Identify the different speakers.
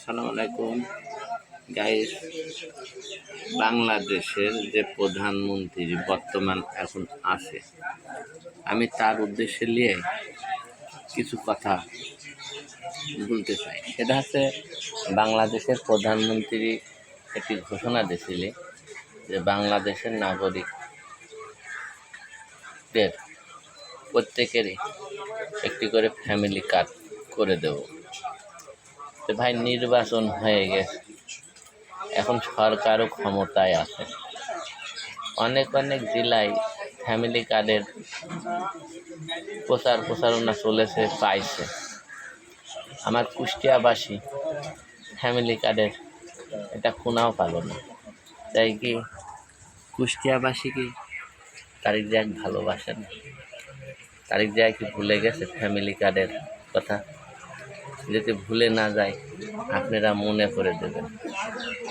Speaker 1: আসসালামু আলাইকুম গাইস। বাংলাদেশের যে প্রধানমন্ত্রী বর্তমান এখন আছে, আমি তার উদ্দেশ্যে নিয়ে কিছু কথা বলতে চাই। সেটা হচ্ছে, বাংলাদেশের প্রধানমন্ত্রী একটি ঘোষণা দিয়েছিলেন যে বাংলাদেশের নাগরিকদের প্রত্যেকেরই একটি করে ফ্যামিলি কার্ড করে দেব। তো ভাই, নির্বাচন হয়ে গেছে, এখন সরকারও ক্ষমতায় আছে। অনেক জেলায় ফ্যামিলি কার্ডের প্রচারণা চলেছে, পাইছে। আমার কুষ্টিয়াবাসী ফ্যামিলি কার্ডের এটা কোনাও পালো না। তাই কি কুষ্টিয়াবাসী কি তারিক জিয়াকে ভালোবাসে না? তারিক জিয়া কি ভুলে গেছে ফ্যামিলি কার্ডের কথা? যদি ভুলে না যায়, আপনারা মনে করে দেবেন।